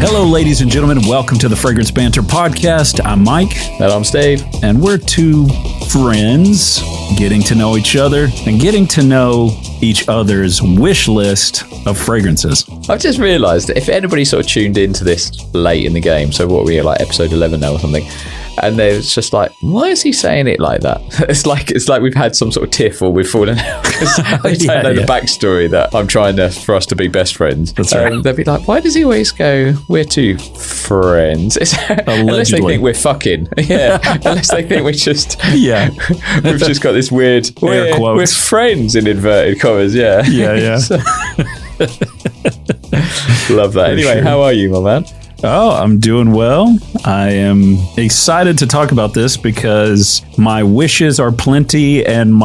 Hello, ladies and gentlemen. Welcome to the Fragrance Banter podcast. I'm Mike. And I'm Steve. And we're two friends getting to know each other and getting to know each other's wish list of fragrances. I've just realised that if anybody sort of tuned into this late in the game, so what are we at, like episode 11 now or something, and it's just like, why is he saying it like that? It's like we've had some sort of tiff or we've fallen out because they don't know the backstory that I'm trying for us to be best friends. That's right. They'll be like, why does he always go, we're two friends? Unless they think we're fucking. Yeah. Unless they think we're just, we've just got this weird, we're friends in inverted commas. Yeah. Yeah. Love that. Anyway, how are you, my man? Oh, I'm doing well. I am excited to talk about this because my wishes are plenty and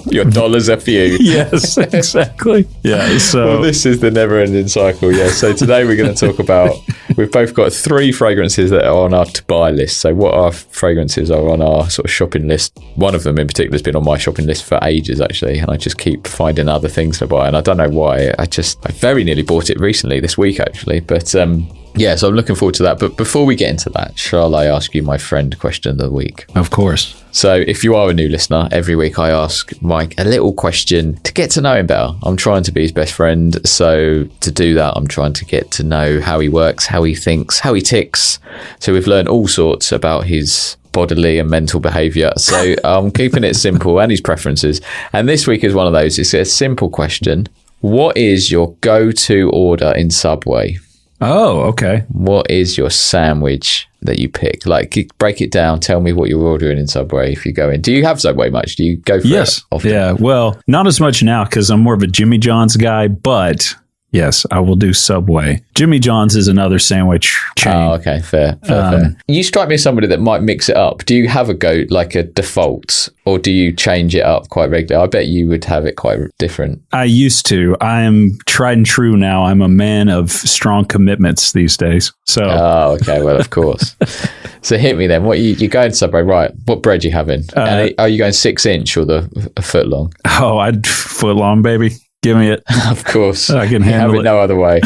your dollars are few. Yes, exactly. Yeah. So well, this is the never-ending cycle. Yeah. So today we're going to talk about. We've both got 3 fragrances that are on our to-buy list. So what our fragrances are on our sort of shopping list. One of them in particular has been on my shopping list for ages, actually, and I just keep finding other things to buy, and I don't know why. I very nearly bought it recently this week, actually, but. Yeah, so I'm looking forward to that. But before we get into that, shall I ask you my friend question of the week? Of course. So if you are a new listener, every week I ask Mike a little question to get to know him better. I'm trying to be his best friend. So to do that, I'm trying to get to know how he works, how he thinks, how he ticks. So we've learned all sorts about his bodily and mental behaviour. So I'm keeping it simple and his preferences. And this week is one of those. It's a simple question. What is your go-to order in Subway? Oh, okay. What is your sandwich that you pick? Like, break it down. Tell me what you're ordering in Subway if you go in. Do you have Subway much? Do you go for it often? Yeah, well, not as much now because I'm more of a Jimmy John's guy, but yes, I will do Subway. Jimmy John's is another sandwich chain. Oh, okay. Fair. You strike me as somebody that might mix it up. Do you have a default, or do you change it up quite regularly? I bet you would have it quite different. I used to. I am tried and true now. I'm a man of strong commitments these days. So. Oh, okay. Well, of course. So hit me then. What you going to Subway, right? What bread you having? And are you going 6-inch or the foot long? Oh, I'd foot long, baby. Give me it. Of course. I can handle it. No other way.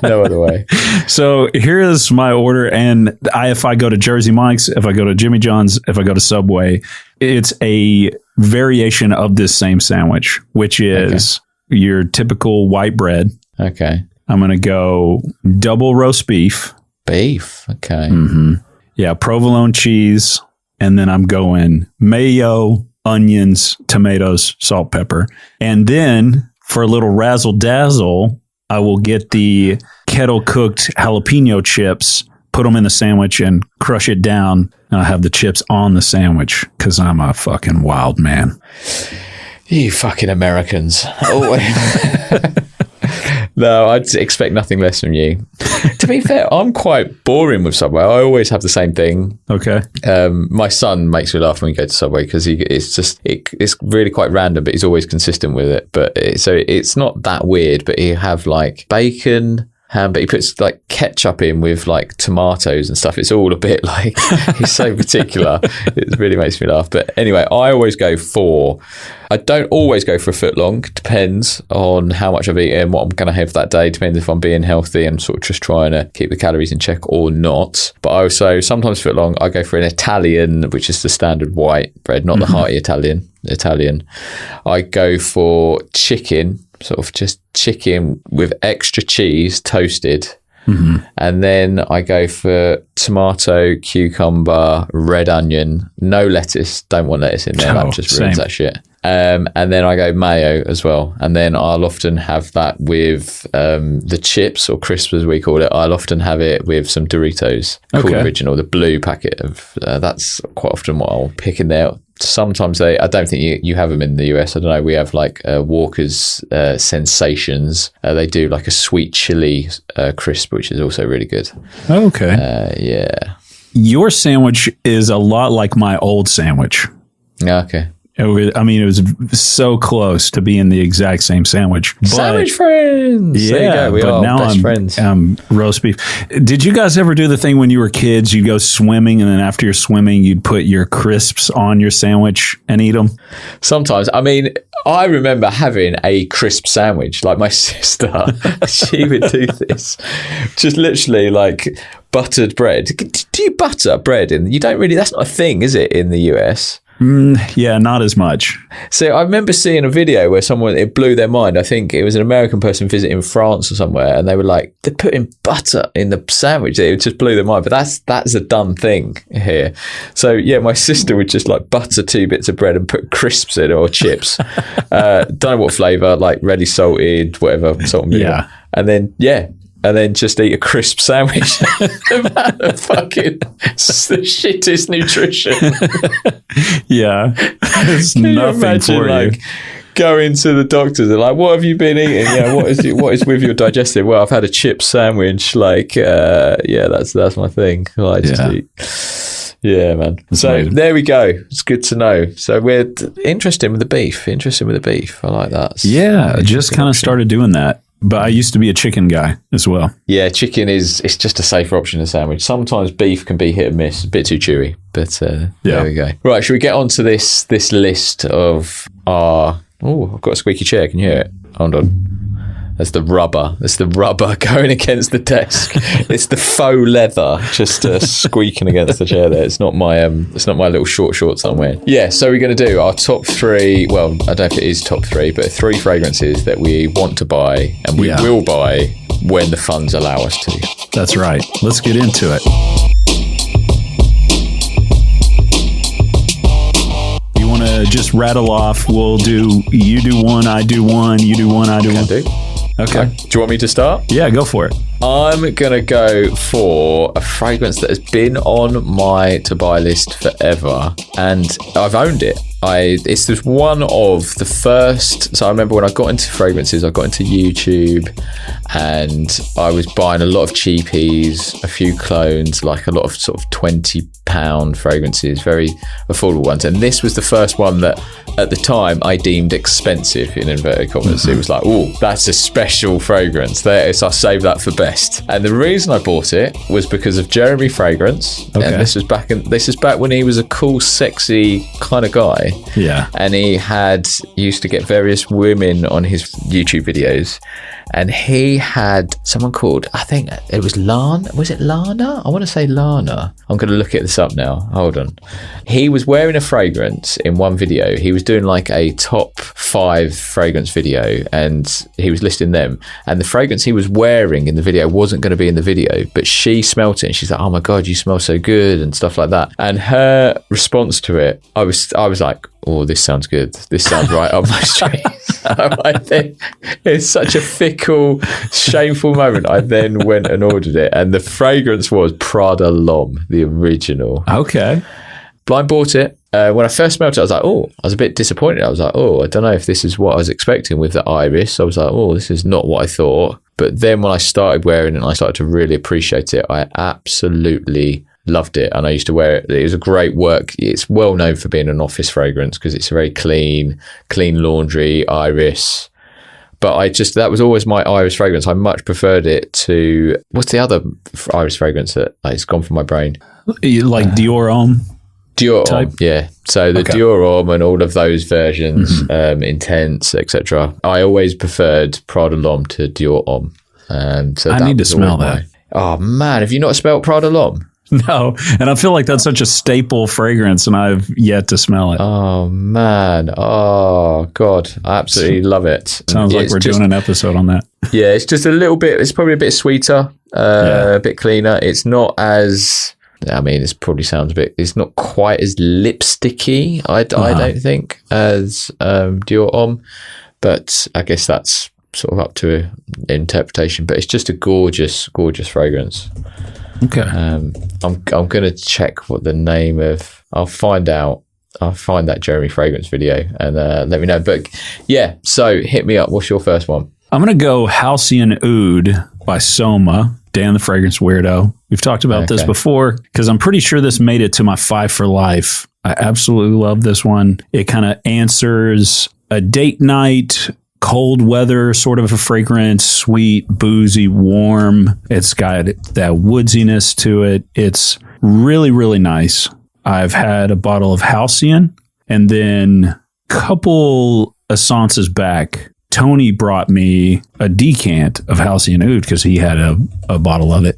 No other way. So here is my order. And if I go to Jersey Mike's, if I go to Jimmy John's, if I go to Subway, it's a variation of this same sandwich, which is your typical white bread. Okay. I'm going to go double roast beef. Beef. Okay. Mm-hmm. Yeah. Provolone cheese. And then I'm going mayo, onions, tomatoes, salt, pepper. And then for a little razzle dazzle, I will get the kettle cooked jalapeno chips, put them in the sandwich and crush it down. And I have the chips on the sandwich because I'm a fucking wild man. You fucking Americans. No, I'd expect nothing less from you. To be fair, I'm quite boring with Subway. I always have the same thing. Okay. My son makes me laugh when we go to Subway because it's really quite random, but he's always consistent with it. But so it's not that weird, but he'll have like bacon, ham, but he puts like ketchup in with like tomatoes and stuff. It's all a bit like, he's so particular. It really makes me laugh. But anyway, I don't always go for a foot long. Depends on how much I've eaten, what I'm going to have that day. Depends if I'm being healthy and sort of just trying to keep the calories in check or not. But I also, sometimes foot long, I go for an Italian, which is the standard white bread, not the hearty Italian. I go for chicken, sort of just chicken with extra cheese toasted. Mm-hmm. And then I go for tomato, cucumber, red onion, no lettuce. Don't want lettuce in there. That just ruins that shit. And then I go mayo as well. And then I'll often have that with the chips or crisps as we call it. I'll often have it with some Doritos, called Original, the blue packet of. That's quite often what I'll pick in there. Sometimes I don't think you have them in the US. I don't know. We have like Walker's Sensations. They do like a sweet chili crisp, which is also really good. Okay. Yeah. Your sandwich is a lot like my old sandwich. Yeah. Okay. I mean, it was so close to being the exact same sandwich. But, Sandwich friends. Yeah, there you go. We but are now best friends. Roast beef. Did you guys ever do the thing when you were kids? You'd go swimming, and then after you're swimming, you'd put your crisps on your sandwich and eat them? Sometimes. I mean, I remember having a crisp sandwich. Like my sister, she would do this. Just literally like buttered bread. Do you butter bread? You don't really, that's not a thing, is it, in the US? Yeah, not as much. So I remember seeing a video where it blew their mind. I think it was an American person visiting France or somewhere, and they were like, they're putting butter in the sandwich. It just blew their mind. But that's a done thing here. So yeah, my sister would just like butter 2 bits of bread and put crisps in or chips. Don't know what flavour, like ready salted, whatever, salt and vinegar. Yeah. And then just eat a crisp sandwich. Fucking the shittest nutrition. Yeah. It's Can you nothing imagine, for you. like, going to the doctors and like, what have you been eating? Yeah, what is with your digestive? Well, I've had a chip sandwich. Like, that's my thing. I just eat. Yeah, man. That's so amazing. there we go. It's good to know. So we're interested with the beef. I like that. Yeah, just kind of started doing that. But I used to be a chicken guy as well. Yeah, chicken it's just a safer option in a sandwich. Sometimes beef can be hit and miss, a bit too chewy. But there we go. Right, should we get on to this list of our... Oh, I've got a squeaky chair. Can you hear it? Hold on. That's the rubber. That's the rubber going against the desk. It's the faux leather just squeaking against the chair there. It's not my little shorts I'm wearing. Yeah, so we're going to do our top 3. Well, I don't know if it is top 3, but 3 fragrances that we want to buy and we will buy when the funds allow us to. That's right. Let's get into it. You want to just rattle off? We'll do, you do one, I do one, you do one, I do one. Do. Okay. Do you want me to start? Yeah, go for it. I'm going to go for a fragrance that has been on my to buy list forever and I've owned it. It's just one of the first. So I remember when I got into fragrances, I got into YouTube and I was buying a lot of cheapies, a few clones, like a lot of sort of £20 fragrances, very affordable ones. And this was the first one that at the time I deemed expensive in inverted commas. It was like, oh, that's a special fragrance. So I saved that for best. And the reason I bought it was because of Jeremy Fragrance. Okay. And this is back when he was a cool, sexy kind of guy. Yeah. And he used to get various women on his YouTube videos. And he had someone called, I think it was Lana. Was it Lana? I want to say Lana. I'm going to look at this up now. Hold on. He was wearing a fragrance in one video. He was doing like a top 5 fragrance video and he was listing them. And the fragrance he was wearing in the video wasn't going to be in the video, but she smelt it and she's like, oh my God, you smell so good and stuff like that. And her response to it, I was like, oh, this sounds good. This sounds right up my street. I think it's such a fickle, shameful moment. I then went and ordered it. And the fragrance was Prada L'Homme, the original. Okay. Blind bought it. When I first smelled it, I was like, oh, I was a bit disappointed. I was like, oh, I don't know if this is what I was expecting with the iris. I was like, oh, this is not what I thought. But then when I started wearing it and I started to really appreciate it, I absolutely loved it. And I used to wear it. It was a great work. It's well known for being an office fragrance because it's a very clean laundry, iris. But that was always my iris fragrance. I much preferred it to, what's the other iris fragrance that it's gone from my brain? Like Dior Homme? Dior type? Homme, yeah. So the Dior Homme and all of those versions, Intense, etc. I always preferred Prada L'Homme to Dior Homme. So I need to smell that. Oh man, have you not smelled Prada L'Homme? No, and I feel like that's such a staple fragrance, and I've yet to smell it. Oh man, oh god, I absolutely love it. Sounds like we're doing an episode on that. Yeah, it's just a little bit. It's probably a bit sweeter, a bit cleaner. It's not as. I mean, it probably sounds a bit. It's not quite as lipsticky. I don't think as Dior Homme, but I guess that's sort of up to interpretation. But it's just a gorgeous fragrance. Okay. I'm going to check what the name of. I'll find out. I'll find that Jeremy Fragrance video and let me know. But yeah, so hit me up. What's your first one? I'm going to go Halcyon Oud by Soma. Dan the Fragrance Weirdo. We've talked about this before because I'm pretty sure this made it to my 5 for Life I absolutely love this one. It kind of answers a date night, cold weather sort of a fragrance, sweet, boozy, warm. It's got that woodsiness to it. It's really, really nice. I've had a bottle of Halcyon, and then a couple essences back, Tony brought me a decant of Halcyon Oud because he had a bottle of it.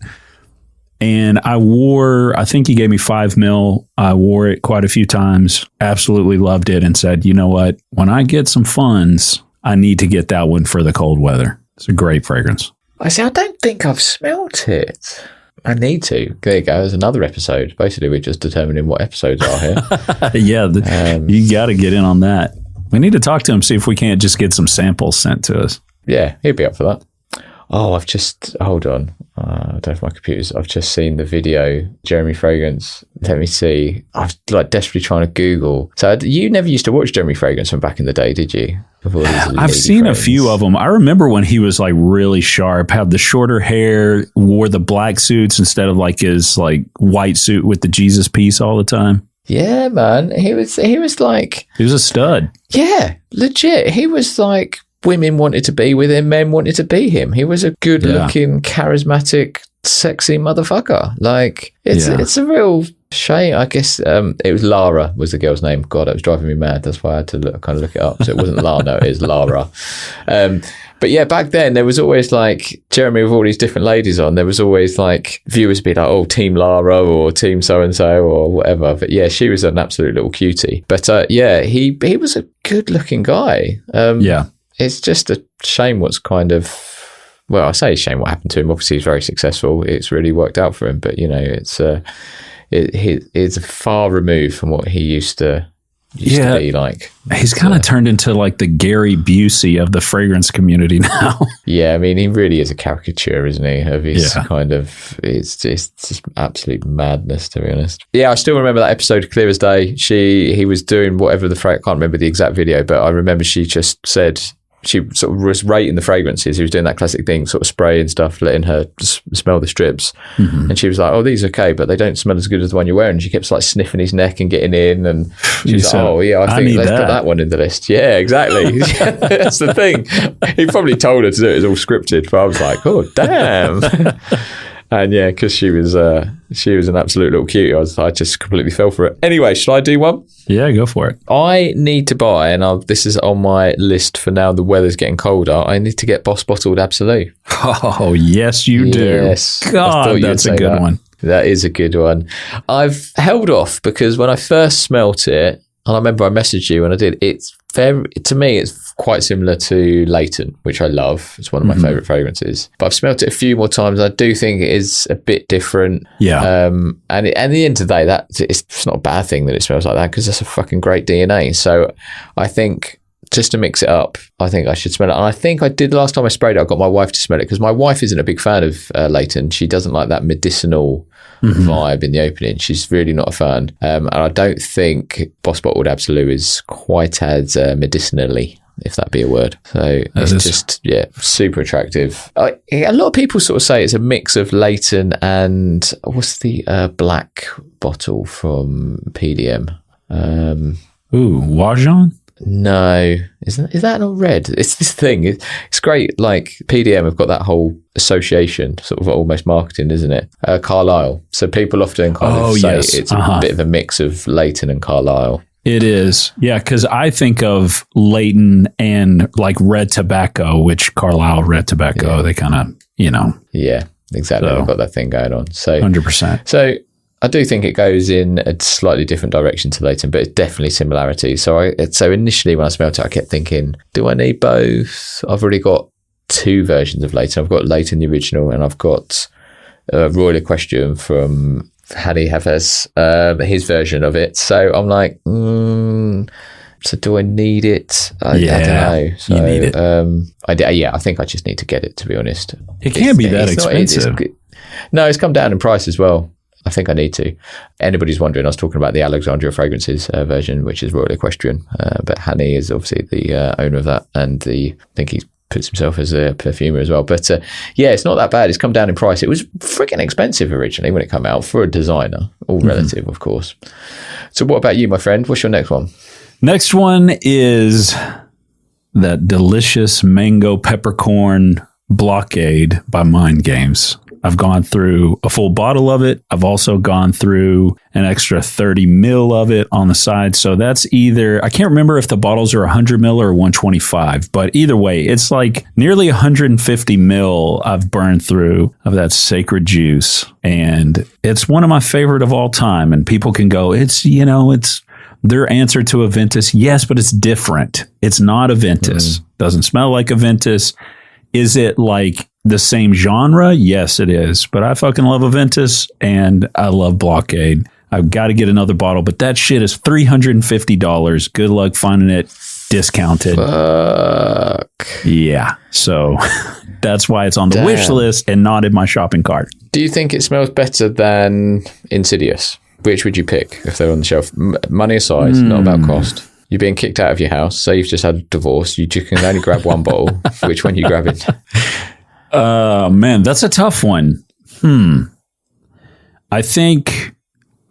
And I think he gave me 5 ml. I wore it quite a few times, absolutely loved it, and said, you know what? When I get some funds, I need to get that one for the cold weather. It's a great fragrance. I don't think I've smelt it. I need to. There you go. There's another episode. Basically, we're just determining what episodes are here. Yeah, you got to get in on that. We need to talk to him, see if we can't just get some samples sent to us. Yeah, he'd be up for that. Oh, hold on. I don't know if my computer's. I've just seen the video, Jeremy Fragrance. Let me see. I was like desperately trying to Google. So you never used to watch Jeremy Fragrance from back in the day, did you? I've seen a few of them. I remember when he was like really sharp, had the shorter hair, wore the black suits instead of like his like white suit with the Jesus piece all the time. Yeah, man. He was a stud. Yeah, legit. He was like, women wanted to be with him, men wanted to be him. He was a good looking, charismatic, sexy motherfucker. Like, it's a real shame. I guess it was Lara was the girl's name. God, it was driving me mad. That's why I had to look it up. So it wasn't Lana, it was Lara. But yeah, back then there was always like Jeremy with all these different ladies on. There was always like viewers be like, oh, Team Lara or Team so-and-so or whatever. But yeah, she was an absolute little cutie. But yeah, he was a good looking guy. It's just a shame what's kind of, well, I say shame what happened to him. Obviously, he's very successful. It's really worked out for him. But, you know, it's far removed from what he used to be like. He's kind of turned into like the Gary Busey of the fragrance community now. Yeah, I mean, he really is a caricature, isn't he? Of his kind of, it's just absolute madness, to be honest. Yeah, I still remember that episode clear as day. He was doing whatever I can't remember the exact video, but I remember she just said, she sort of was rating the fragrances. He was doing that classic thing, sort of spraying stuff, letting her smell the strips. Mm-hmm. And she was like, oh, these are okay, but they don't smell as good as the one you're wearing. And she kept like sniffing his neck and getting in. And she was like, oh, yeah, I think let's put that one in the list. Yeah, exactly. That's the thing. He probably told her to do it. It was all scripted. But I was like, oh, damn. And yeah, because she was an absolute little cutie. I just completely fell for it. Anyway, should I do one? Yeah, go for it. I need to buy, and this is on my list for now, the weather's getting colder, I need to get Boss Bottled Absolute. Oh, yes, you do. Yes. God, that's a good one. That is a good one. I've held off because when I first smelt it, and I remember I messaged you when I did, to me, it's quite similar to Leighton, which I love. It's one of my favourite fragrances. But I've smelt it a few more times. I do think it is a bit different. Yeah. And at the end of the day, it's not a bad thing that it smells like that because that's a fucking great DNA. So I think just to mix it up, I think I should smell it. And I think I did last time I sprayed it, I got my wife to smell it because my wife isn't a big fan of Leighton. She doesn't like that medicinal vibe in the opening. She's really not a fan. And I don't think Boss Bottled Absolute is quite as medicinally, if that be a word. So it's just, super attractive. A lot of people sort of say it's a mix of Leighton and what's the black bottle from PDM? Wajon? No, is that not red? It's this thing. It's great. Like PDM have got that whole association, sort of almost marketing, isn't it? Carlisle. So people often kind of say it's a bit of a mix of Leighton and Carlisle. It is. Yeah, because I think of Leighton and like Red Tobacco, which Carlisle Red Tobacco, they kind of, Yeah, exactly. They've got that thing going on. So 100%. So I do think it goes in a slightly different direction to Leighton, but it's definitely similarities. So initially when I smelled it, I kept thinking, do I need both? I've already got 2 versions of Leighton. I've got Leighton the original, and I've got Royal Equestrian from Hani Hafez, his version of it. So I'm like, so do I need it? I don't know. So, you need it. I think I just need to get it, to be honest. It can't be that expensive. No, it's come down in price as well. I think I need to. Anybody's wondering, I was talking about the Alexandria Fragrances version, which is Royal Equestrian, but Hani is obviously the owner of that, and I think he's puts himself as a perfumer as well. But yeah, it's not that bad. It's come down in price. It was freaking expensive originally when it came out for a designer, all relative, of course. So what about you, my friend? What's your next one? Next one is that delicious mango peppercorn blockade by Mind Games. I've gone through a full bottle of it. I've also gone through an extra 30 mil of it on the side. So that's either, I can't remember if the bottles are 100 mil or 125, but either way, it's like nearly 150 mil I've burned through of that sacred juice. And it's one of my favorite of all time. And people can go, it's their answer to a Ventus. Yes, but it's different. It's not a Ventus. Doesn't smell like a Ventus. Is it like the same genre? Yes, it is. But I fucking love a Ventus and I love Blockade. I've got to get another bottle, but that shit is $350. Good luck finding it discounted. Fuck. Yeah. So that's why it's on the wish list and not in my shopping cart. Do you think it smells better than Insidious? Which would you pick if they're on the shelf? Money aside, not about cost. You're being kicked out of your house. Say you've just had a divorce. You can only grab one bottle. Which one are you grabbing? Man, that's a tough one. I think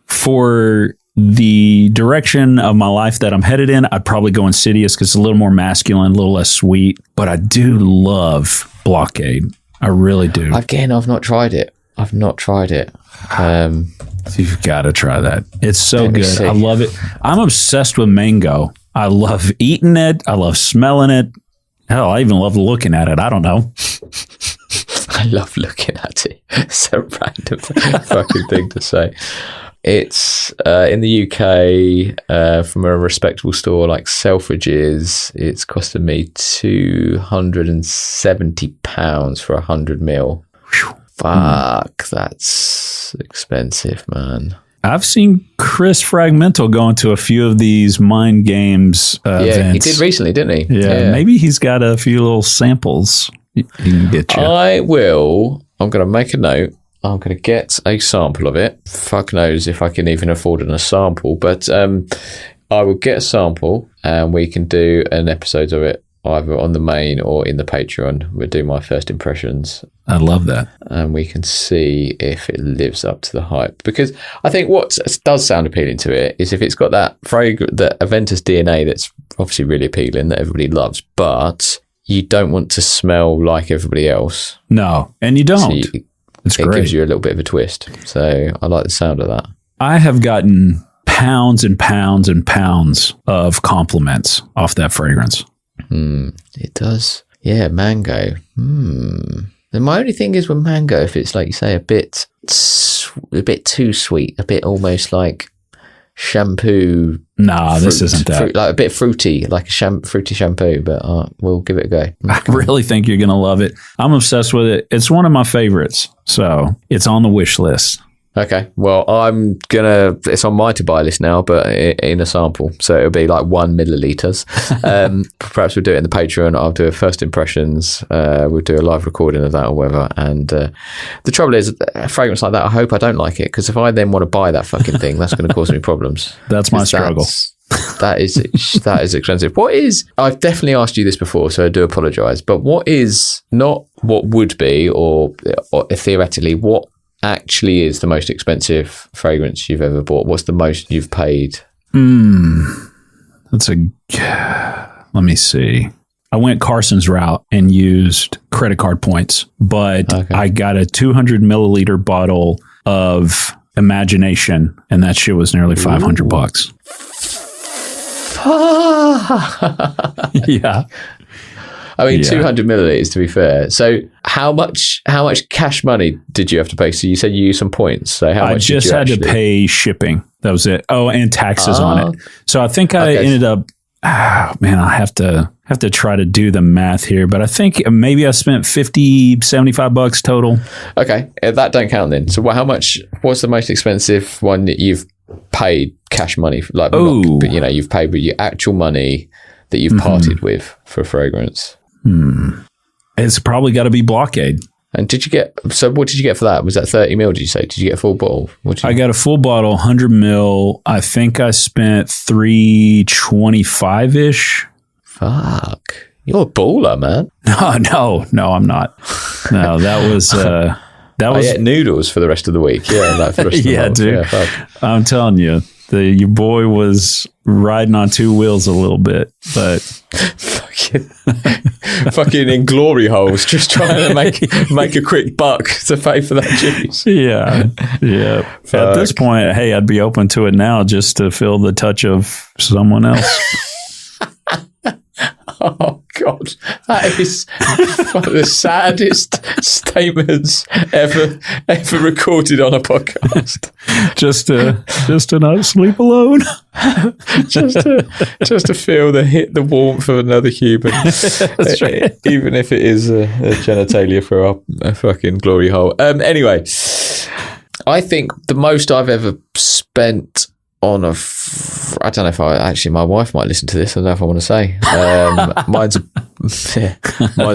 for the direction of my life that I'm headed in, I'd probably go Insidious because it's a little more masculine, a little less sweet. But I do love Blockade. I really do. Again, I've not tried it. You've got to try that. It's so good. I love it. I'm obsessed with mango. I love eating it. I love smelling it. Hell, I even love looking at it. I don't know. I love looking at it. It's a random fucking thing to say. It's in the UK from a respectable store like Selfridges. It's costed me £270 for 100 ml. Fuck, that's expensive, man. I've seen Chris Fragmental go into a few of these Mind Games events. Yeah, he did recently, didn't he? Yeah, maybe he's got a few little samples he can get you. I'm going to make a note. I'm going to get a sample of it. Fuck knows if I can even afford a sample, but I will get a sample and we can do an episode of it either on the main or in the Patreon. We'll do my first impressions. I love that. And we can see if it lives up to the hype. Because I think what does sound appealing to it is if it's got that Aventus DNA that's obviously really appealing, that everybody loves, but you don't want to smell like everybody else. No, and you don't. So it gives you a little bit of a twist. So I like the sound of that. I have gotten pounds and pounds and pounds of compliments off that fragrance. It does. Yeah, mango. And my only thing is with mango, if it's like you say, a bit too sweet, a bit almost like shampoo. Nah, this isn't that. Like a bit fruity, like a fruity shampoo, but we'll give it a go. I really think you're going to love it. I'm obsessed with it. It's one of my favorites. So it's on the wish list. Okay, well, it's on my to-buy list now, but in a sample. So it'll be like 1 milliliters. Perhaps we'll do it in the Patreon. I'll do a first impressions. We'll do a live recording of that or whatever. And the trouble is, a fragrance like that, I hope I don't like it. Because if I then want to buy that fucking thing, that's going to cause me problems. That's my struggle. That is expensive. I've definitely asked you this before, so I do apologise. But what is, not what would be, or theoretically, what actually is the most expensive fragrance you've ever bought? What's the most you've paid? Let me see. I went Carson's route and used credit card points, but I got a 200 milliliter bottle of Imagination, and that shit was nearly $500. Yeah. I mean, 200 milliliters, to be fair. So how much cash money did you have to pay? So you said you used some points. So how much I just had to pay shipping. That was it. Oh, and taxes on it. So I think I ended up, I have to try to do the math here, but I think maybe I spent $50-$75 total. Okay. That don't count then. So what's the most expensive one that you've paid cash money? But you've paid with your actual money that you've parted with for a fragrance. It's probably got to be Blockade. And what did you get for that? Was that 30 ml, did you say? Did you get a full bottle? I got a full bottle, 100 ml. I think I spent $325-ish. Fuck. You're a baller, man. No, I'm not. No, that was I ate noodles for the rest of the week. Yeah, like for the rest of the month. Dude. Yeah, I'm telling you, your boy was riding on two wheels a little bit, but fucking in glory holes, just trying to make a quick buck to pay for that cheese. Yeah. At this point, hey, I'd be open to it now just to feel the touch of someone else. Oh God, that is one of the saddest statements ever recorded on a podcast. just to not sleep alone. just to feel the warmth of another human. That's right. Even if it is a genitalia for a fucking glory hole. Anyway, I think the most I've ever spent on I don't know if my wife might listen to this. I don't know if I want to say. Mine's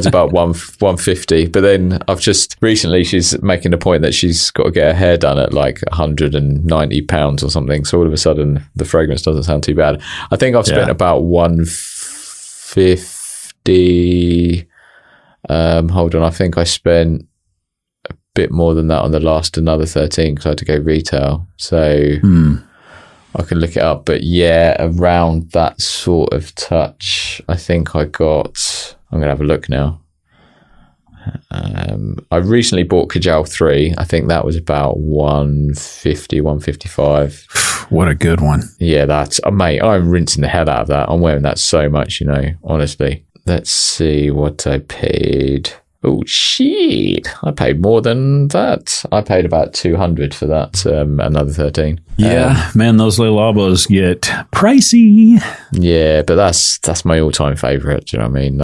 about 150. But then I've just recently, she's making the point that she's got to get her hair done at like £190 or something. So all of a sudden, the fragrance doesn't sound too bad. I think I've spent about 150. Hold on, I think I spent a bit more than that on the last another 13 because I had to go retail. So. I can look it up, but yeah, around that sort of touch, I think I got. I'm going to have a look now. I recently bought Kajal 3. I think that was about 150, 155. What a good one. Yeah, that's mate. I'm rinsing the hell out of that. I'm wearing that so much, honestly. Let's see what I paid. Oh shit! I paid more than that. I paid about 200 for that. Another 13. Yeah, man, those little elbows get pricey. Yeah, but that's my all-time favorite. Do you know what I mean?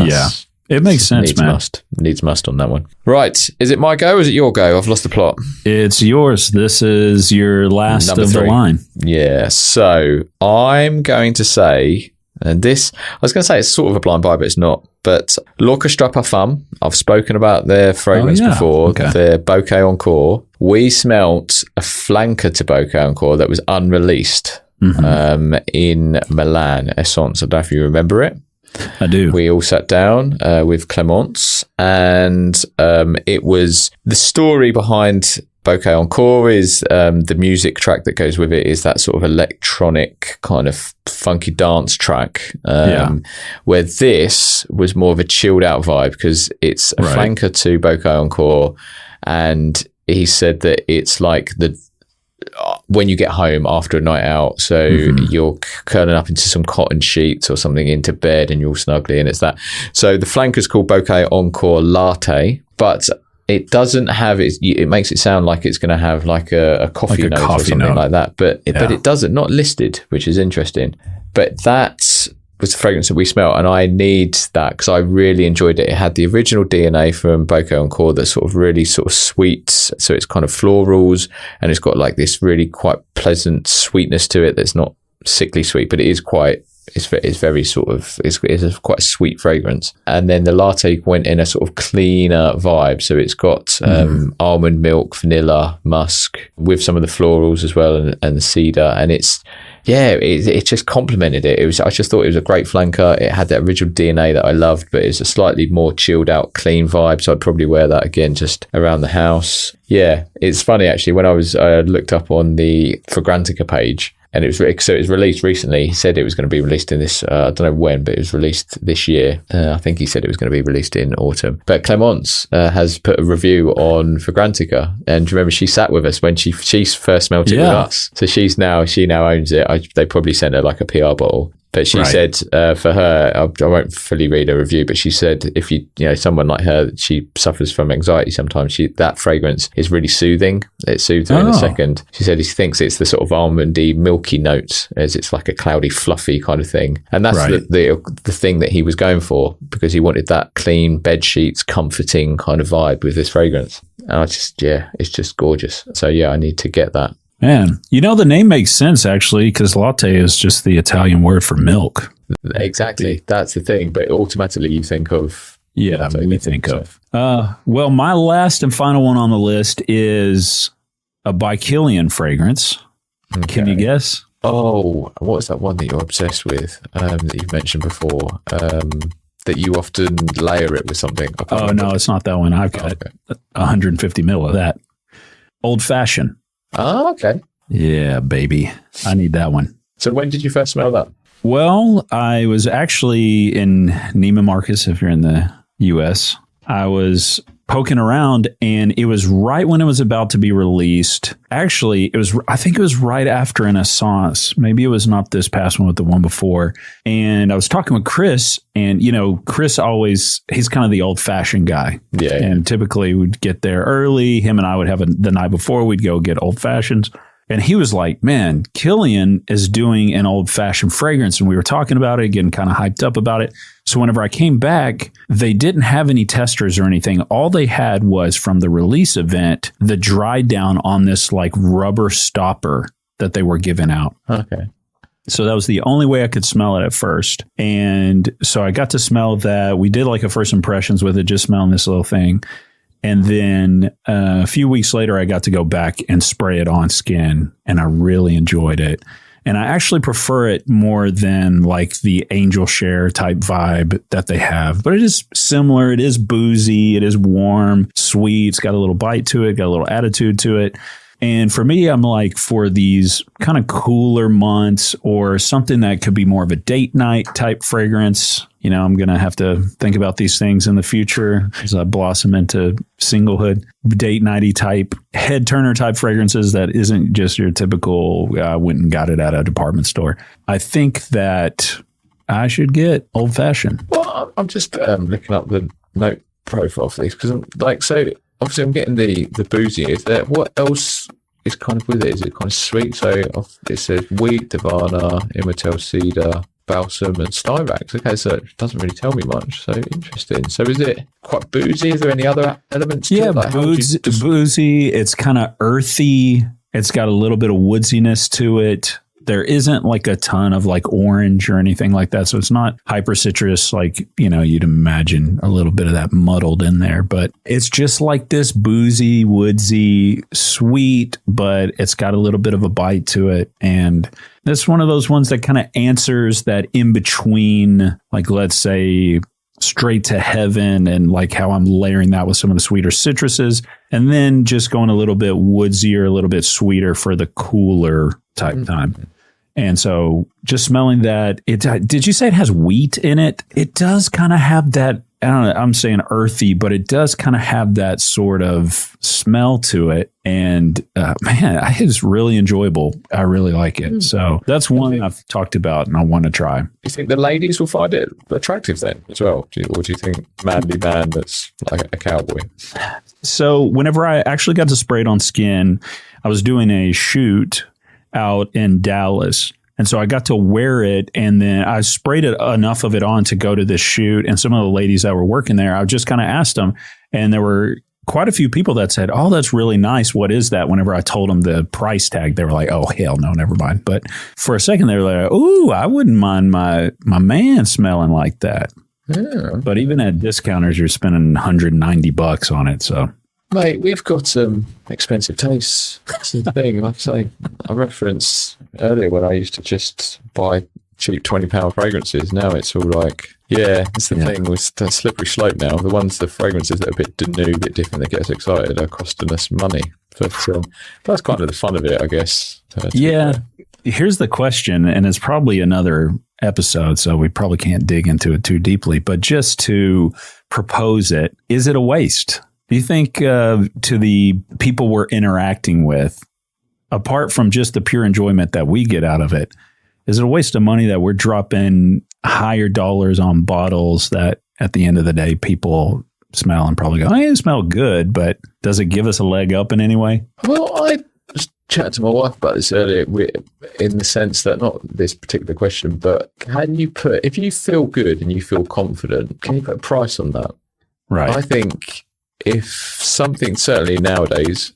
It makes sense, man. Needs must on that one. Right, is it my go or is it your go? I've lost the plot. It's yours. This is your last Number of 3. the line. Yeah, so I'm going to say. And this, I was going to say it's sort of a blind buy, but it's not. But L'Orchestre Parfum, I've spoken about their fragrance before, their Bouquet Encore. We smelt a flanker to Bouquet Encore that was unreleased in Milan, Essence. I don't know if you remember it. I do. We all sat down with Clémence, and it was the story behind Bouquet Encore is the music track that goes with it is that sort of electronic kind of funky dance track where this was more of a chilled out vibe because it's a flanker to Bouquet Encore, and he said that it's like when you get home after a night out, so you're curling up into some cotton sheets or something into bed and you're all snuggly, and it's that. So the flanker's called Bouquet Encore Latte, but it doesn't have it makes it sound like it's going to have like a coffee note or something like that, but it doesn't, not listed, which is interesting. But that was the fragrance that we smelled, and I need that because I really enjoyed it. It had the original DNA from Bouquet Encore that's sort of really sort of sweet, so it's kind of florals, and it's got like this really quite pleasant sweetness to it that's not sickly sweet, but it is quite. It's very sort of, it's quite a sweet fragrance. And then the latte went in a sort of cleaner vibe. So it's got almond milk, vanilla, musk with some of the florals as well and the cedar. And it just complemented it. I just thought it was a great flanker. It had that original DNA that I loved, but it's a slightly more chilled out, clean vibe. So I'd probably wear that again just around the house. Yeah, it's funny actually. When I looked up on the Fragrantica page, and it was released recently. He said it was going to be released in this, I don't know when, but it was released this year. I think he said it was going to be released in autumn. But Clémence has put a review on Fragrantica. And do you remember she sat with us when she first smelled it with us? So she now owns it. They probably sent her like a PR bottle. But she said for her, I won't fully read her review, but she said if someone like her, she suffers from anxiety sometimes, that fragrance is really soothing. It soothes her in a second. She said she thinks it's the sort of almondy, milky notes, as it's like a cloudy, fluffy kind of thing. And that's the thing that he was going for, because he wanted that clean bed sheets, comforting kind of vibe with this fragrance. And it's just gorgeous. So I need to get that. Man, the name makes sense, actually, because latte is just the Italian word for milk. Exactly. That's the thing. But automatically you think of... Yeah, we think of. Well, my last and final one on the list is a Bikilian fragrance. Okay. Can you guess? Oh, what was that one that you're obsessed with that you've mentioned before? The that you often layer it with something? Oh, no, it's not that one. I've got 150 mil of that. Old fashioned. Oh, okay. Yeah, baby. I need that one. So when did you first smell that? Well, I was actually in Neiman Marcus, if you're in the U.S. I was poking around, and it was right when it was about to be released. Actually, I think it was right after Renaissance. Maybe it was not this past one, but the one before. And I was talking with Chris, and, Chris he's kind of the old fashioned guy. Yeah. And typically we'd get there early. Him and I would have the night before, we'd go get old fashions. And he was like, man, Killian is doing an old fashioned fragrance. And we were talking about it, getting kind of hyped up about it. So whenever I came back, they didn't have any testers or anything. All they had was, from the release event, the dry down on this like rubber stopper that they were giving out. Okay. So that was the only way I could smell it at first. And so I got to smell that. We did like a first impressions with it, just smelling this little thing. And then a few weeks later, I got to go back and spray it on skin, and I really enjoyed it. And I actually prefer it more than like the Angel Share type vibe that they have. But it is similar. It is boozy. It is warm, sweet. It's got a little bite to it, got a little attitude to it. And for me, I'm like, for these kind of cooler months or something that could be more of a date night type fragrance, I'm going to have to think about these things in the future as I blossom into singlehood, date nighty type, head turner type fragrances that isn't just your typical, I went and got it at a department store. I think that I should get old fashioned. Well, I'm just looking up the note profile for these because I'm like, so obviously I'm getting the boozy. Is there, what else is kind of with it? Is it kind of sweet? So it says wheat, Divana, Immortel Cedar, Balsam and Styrax. Okay, so it doesn't really tell me much. So interesting. So is it quite boozy? Is there any other elements to it? Like boozy. It's kind of earthy. It's got a little bit of woodsiness to it. There isn't like a ton of like orange or anything like that. So it's not hyper citrus like, you'd imagine a little bit of that muddled in there. But it's just like this boozy, woodsy, sweet, but it's got a little bit of a bite to it. And that's one of those ones that kind of answers that in between, like, let's say, straight to heaven, and like how I'm layering that with some of the sweeter citruses, and then just going a little bit woodsier, a little bit sweeter for the cooler type time. And so just smelling that, did you say it has wheat in it? It does kind of have that, I don't know, I'm saying earthy, but it does kind of have that sort of smell to it. And man, it's really enjoyable. I really like it. So that's one I've talked about and I want to try. Do you think the ladies will find it attractive then as well? Or do you think manly man that's like a cowboy? So whenever I actually got to spray it on skin, I was doing a shoot out in Dallas. And so I got to wear it, and then I sprayed it enough of it on to go to this shoot. And some of the ladies that were working there, I just kind of asked them, and there were quite a few people that said, "Oh, that's really nice. What is that?" Whenever I told them the price tag, they were like, "Oh, hell no, never mind." But for a second, they were like, "Ooh, I wouldn't mind my man smelling like that." Yeah. But even at discounters, you're spending $190 on it. So, mate, we've got some expensive tastes. That's the thing. Like I say, I referenced earlier when I used to just buy cheap £20 fragrances. Now it's all like, that's the thing with the slippery slope now. The fragrances that are a bit new, a bit different, that get us excited are costing us money. But that's kind of the fun of it, I guess. Here's the question, and it's probably another episode, so we probably can't dig into it too deeply, but just to propose it, is it a waste? Do you think to the people we're interacting with, apart from just the pure enjoyment that we get out of it, is it a waste of money that we're dropping higher dollars on bottles that at the end of the day people smell and probably go, "Hey, it smell good," but does it give us a leg up in any way? Well, I was chatting to my wife about this earlier in the sense that, not this particular question, but if you feel good and you feel confident, can you put a price on that? Right. I think if something, certainly nowadays,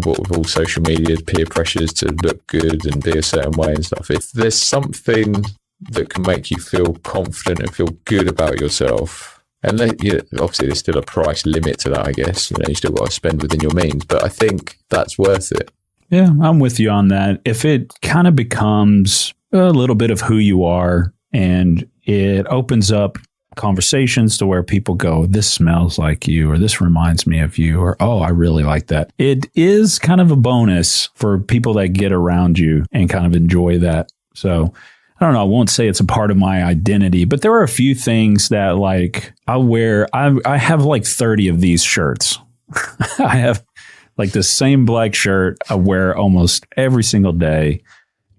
what with all social media, peer pressures to look good and be a certain way and stuff, if there's something that can make you feel confident and feel good about yourself, and obviously there's still a price limit to that, I guess, you still got to spend within your means, but I think that's worth it. Yeah, I'm with you on that. If it kind of becomes a little bit of who you are and it opens up conversations to where people go, this smells like you, or this reminds me of you, or, oh, I really like that. It is kind of a bonus for people that get around you and kind of enjoy that. So I don't know. I won't say it's a part of my identity, but there are a few things that like I wear. I have like 30 of these shirts. I have like the same black shirt I wear almost every single day.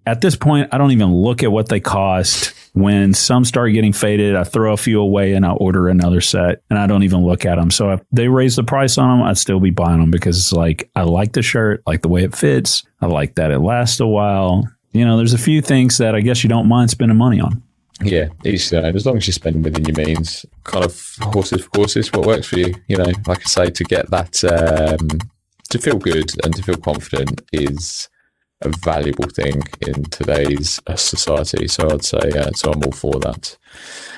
At this point, I don't even look at what they cost. When some start getting faded, I throw a few away and I order another set, and I don't even look at them. So if they raise the price on them, I'd still be buying them because it's like, I like the shirt, like the way it fits. I like that it lasts a while. You know, there's a few things that I guess you don't mind spending money on. Yeah, as long as you're spending within your means, kind of horses for courses, what works for you. You know, like I say, to get that, to feel good and to feel confident is a valuable thing in today's society. So I'd say, so I'm all for that.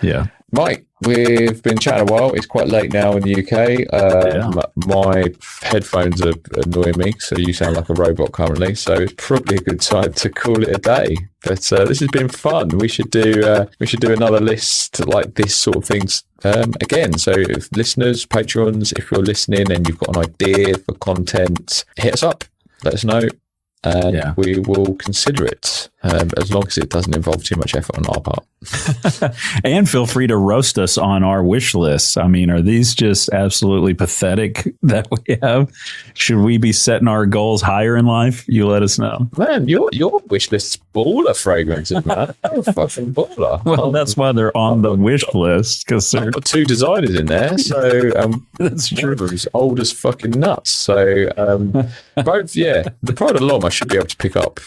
Yeah. Mike, we've been chatting a while. It's quite late now in the UK. My headphones are annoying me, so you sound like a robot currently. So it's probably a good time to call it a day. But this has been fun. We should do another list like this sort of things again. So if listeners, patrons, if you're listening and you've got an idea for content, hit us up. Let us know. And we will consider it as long as it doesn't involve too much effort on our part. And feel free to roast us on our wish lists. I mean, are these just absolutely pathetic that we have? Should we be setting our goals higher in life? You let us know. Man, your wish list's baller fragrances, man. You're a fucking baller. Well, that's why they're on the wish list, because I've got 2 designers in there. So that's true. He's old as fucking nuts. So both, the pride of the Lom I should be able to pick up.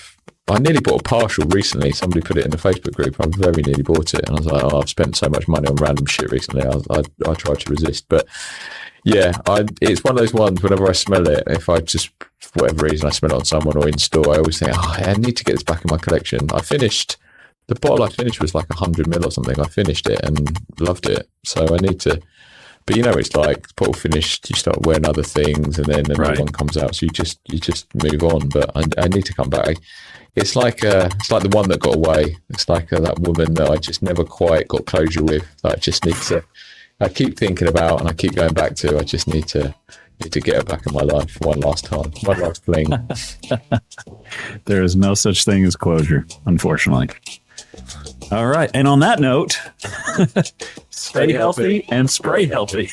I nearly bought a partial recently. Somebody put it in the Facebook group. I very nearly bought it, and I was like, "Oh, I've spent so much money on random shit recently." I tried to resist, but it's one of those ones. Whenever I smell it, if I just for whatever reason I smell it on someone or in store, I always think, "Oh, I need to get this back in my collection." The bottle I finished was like 100 ml or something. I finished it and loved it, so I need to. But you know, it's like bottle finished, you start wearing other things, and then another one comes out, so you just move on. But I need to come back. It's like the one that got away. It's like that woman that I just never quite got closure with. That I just need to. I keep thinking about and I keep going back to. I just need to get her back in my life one last time, one last fling. There is no such thing as closure, unfortunately. All right, and on that note, stay healthy and spray healthy.